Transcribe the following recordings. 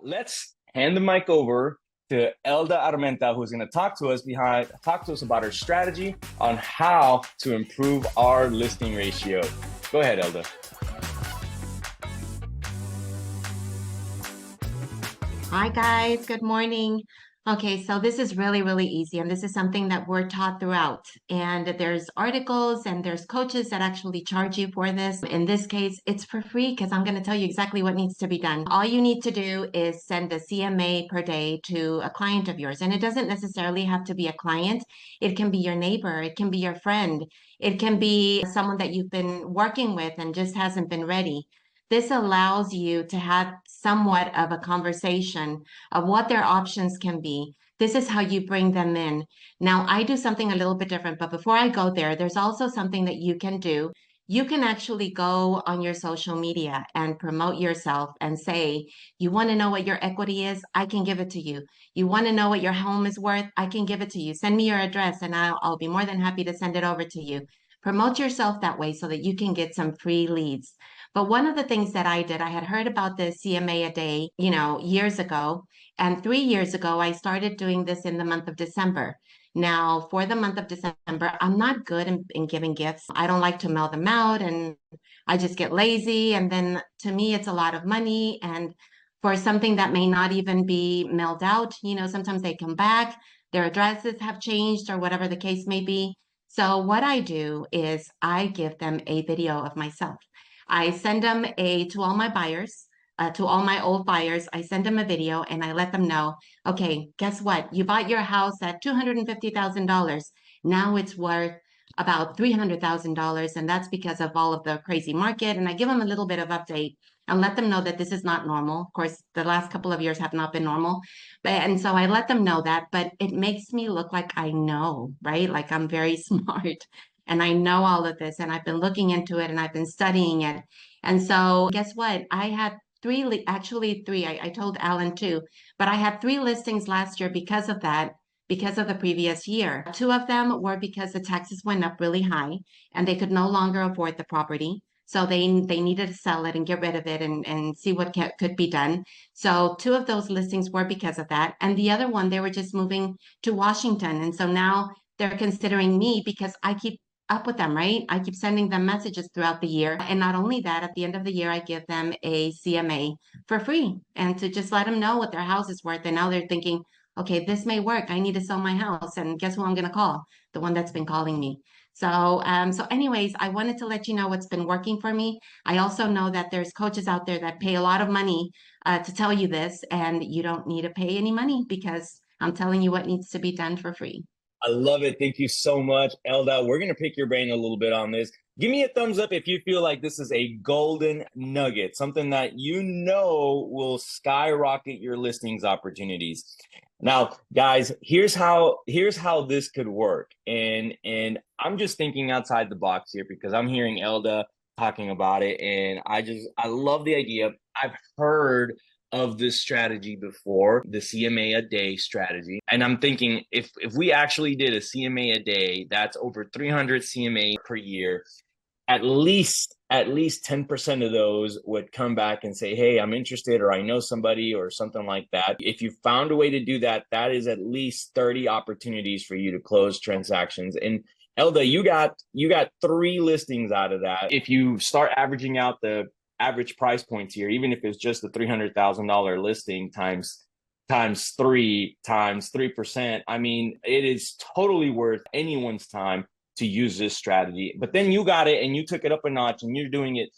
let's hand the mic over to Elda Armenta, who's going to talk to us about her strategy on how to improve our listing ratio. Go ahead, Elda. Hi guys, good morning. Okay, so this is really, really easy, and this is something that we're taught throughout. And there's articles and there's coaches that actually charge you for this. In this case, it's for free because I'm going to tell you exactly what needs to be done. All you need to do is send a CMA per day to a client of yours. And it doesn't necessarily have to be a client. It can be your neighbor, it can be your friend, it can be someone that you've been working with and just hasn't been ready. This allows you to have somewhat of a conversation of what their options can be. This is how you bring them in. Now, I do something a little bit different, but before I go there, there's also something that you can do. You can actually go on your social media and promote yourself and say, you want to know what your equity is? I can give it to you. You want to know what your home is worth? I can give it to you. Send me your address and I'll be more than happy to send it over to you. Promote yourself that way so that you can get some free leads. But one of the things that I did, I had heard about the CMA a day, years ago. And 3 years ago, I started doing this in the month of December. Now, for the month of December, I'm not good in giving gifts. I don't like to mail them out and I just get lazy. And then to me, it's a lot of money. And for something that may not even be mailed out, sometimes they come back, their addresses have changed or whatever the case may be. So what I do is I give them a video of myself. I send them to all my buyers, to all my old buyers. I send them a video and I let them know, okay, guess what? You bought your house at $250,000. Now it's worth about $300,000. And that's because of all of the crazy market. And I give them a little bit of update and let them know that this is not normal. Of course, the last couple of years have not been normal. And so I let them know that, but it makes me look like I know, right? Like I'm very smart and I know all of this and I've been looking into it and I've been studying it. And so guess what? I had actually three. I told Alan two, but I had three listings last year because of that, because of the previous year. Two of them were because the taxes went up really high and they could no longer afford the property. So they needed to sell it and get rid of it and see what could be done. So two of those listings were because of that. And the other one, they were just moving to Washington. And so now they're considering me because I keep up with them, right? I keep sending them messages throughout the year. And not only that, at the end of the year, I give them a CMA for free and to just let them know what their house is worth. And now they're thinking, okay, this may work. I need to sell my house. And guess who I'm going to call? The one that's been calling me. So anyways, I wanted to let you know what's been working for me. I also know that there's coaches out there that pay a lot of money to tell you this, and you don't need to pay any money because I'm telling you what needs to be done for free. I love it. Thank you so much, Elda. We're going to pick your brain a little bit on this. Give me a thumbs up if you feel like this is a golden nugget, something that will skyrocket your listings opportunities. Now, guys, here's how this could work. And I'm just thinking outside the box here because I'm hearing Elda talking about it and I love the idea. I've heard of this strategy before, the CMA a day strategy. And I'm thinking if we actually did a CMA a day, that's over 300 CMA per year. At least 10% of those would come back and say, hey, I'm interested, or I know somebody, or something like that. If you found a way to do that, that is at least 30 opportunities for you to close transactions. And Elda, you got three listings out of that. If you start averaging out the average price points here, even if it's just a $300,000 listing times 3%, I mean, it is totally worth anyone's time to use this strategy. But then you got it and you took it up a notch and you're doing it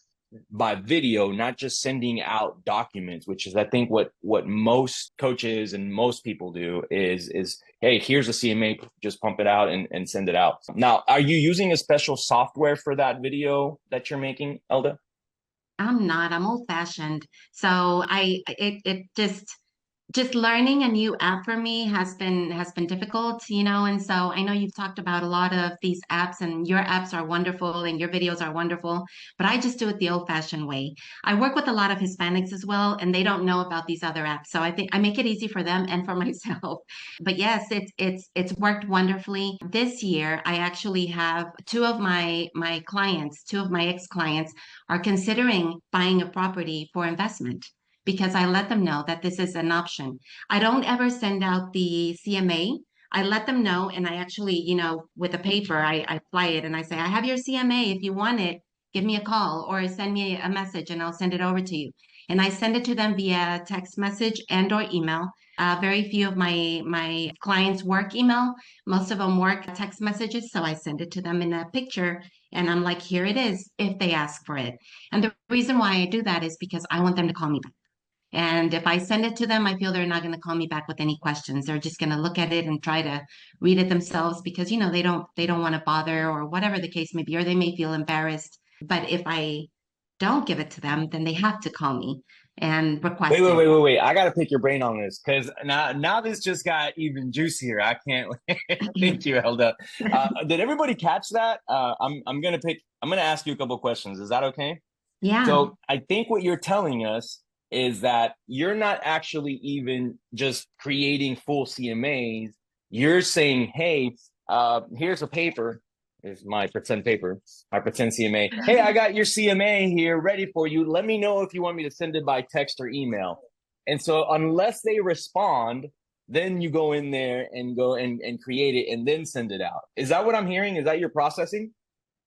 by video, not just sending out documents, which is I think what most coaches and most people do is hey, here's a CMA, just pump it out and send it out. Now, are you using a special software for that video that you're making, Elda? I'm not. I'm old fashioned. So it just learning a new app for me has been difficult, and so I know you've talked about a lot of these apps and your apps are wonderful and your videos are wonderful, but I just do it the old-fashioned way. I work with a lot of Hispanics as well, and they don't know about these other apps. So I think I make it easy for them and for myself. But yes, it's worked wonderfully. This year, I actually have two of my clients, two of my ex-clients are considering buying a property for investment because I let them know that this is an option. I don't ever send out the CMA. I let them know, and I actually, with a paper, I fly it and I say, I have your CMA. If you want it, give me a call or send me a message and I'll send it over to you. And I send it to them via text message and or email. Very few of my clients work email. Most of them work text messages. So I send it to them in a picture and I'm like, here it is if they ask for it. And the reason why I do that is because I want them to call me back. And if I send it to them, I feel they're not going to call me back with any questions. They're just going to look at it and try to read it themselves because, they don't want to bother or whatever the case may be, or they may feel embarrassed. But if I don't give it to them, then they have to call me and Wait, request wait, it. wait, wait, wait. I got to pick your brain on this because now this just got even juicier. I can't. Thank you, Elda. Did everybody catch that? I'm gonna ask you a couple questions. Is that okay? Yeah. So I think what you're telling us is that you're not actually even just creating full CMAs. You're saying, hey, here's a paper. Here's my pretend paper, my pretend CMA. Hey, I got your CMA here ready for you. Let me know if you want me to send it by text or email. And so unless they respond, then you go in there and go and create it and then send it out. Is that what I'm hearing? Is that your processing?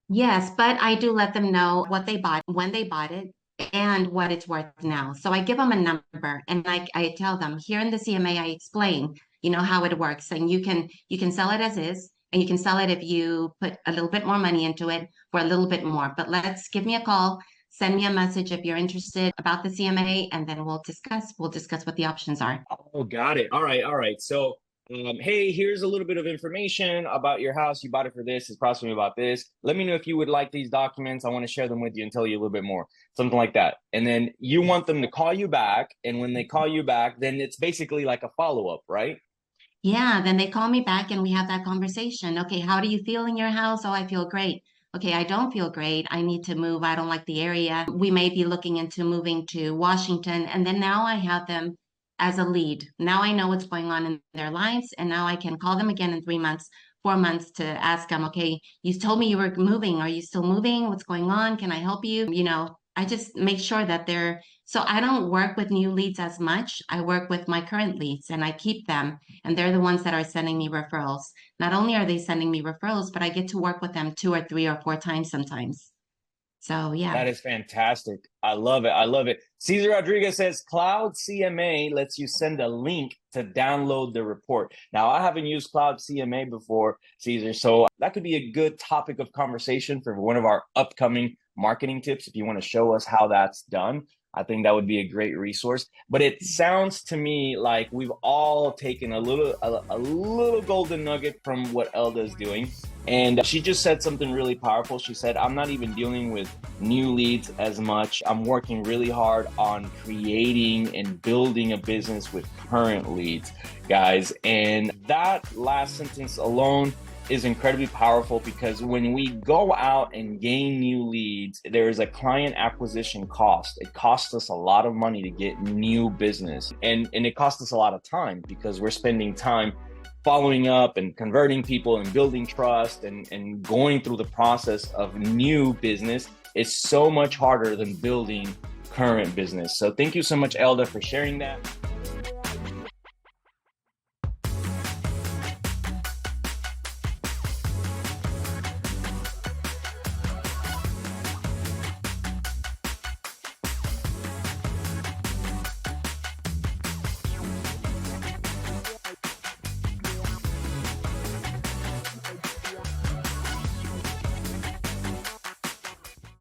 Yes, but I do let them know what they bought, when they bought it, and what it's worth now. So I give them a number and I tell them here in the CMA, I explain, how it works. And you can sell it as is, and you can sell it if you put a little bit more money into it for a little bit more. But give me a call, send me a message if you're interested about the CMA, and then we'll discuss what the options are. Oh, got it. All right, all right. So, hey, here's a little bit of information about your house. You bought it for this. It's approximately about this. Let me know if you would like these documents. I want to share them with you and tell you a little bit more, something like that. And then you want them to call you back. And when they call you back, then it's basically like a follow-up, right? Yeah, then they call me back and we have that conversation. Okay, how do you feel in your house? Oh, I feel great. Okay, I don't feel great. I need to move. I don't like the area. We may be looking into moving to Washington. And then now I have them as a lead. Now I know what's going on in their lives. And now I can call them again in 3 months, 4 months to ask them, okay, you told me you were moving. Are you still moving? What's going on? Can I help you? I just make sure that so I don't work with new leads as much. I work with my current leads and I keep them, and they're the ones that are sending me referrals. Not only are they sending me referrals, but I get to work with them 2 or 3 or 4 times sometimes. So yeah. That is fantastic. I love it. I love it. Cesar Rodriguez says Cloud CMA lets you send a link to download the report. Now, I haven't used Cloud CMA before, Cesar, so that could be a good topic of conversation for one of our upcoming marketing tips. If you want to show us how that's done, I think that would be a great resource. But it sounds to me like we've all taken a little golden nugget from what Elda is doing. And she just said something really powerful. She said, I'm not even dealing with new leads as much. I'm working really hard on creating and building a business with current leads, guys. And that last sentence alone is incredibly powerful because when we go out and gain new leads, there is a client acquisition cost. It costs us a lot of money to get new business, and it costs us a lot of time because we're spending time following up and converting people and building trust and going through the process of new business is so much harder than building current business. So thank you so much, Elda, for sharing that.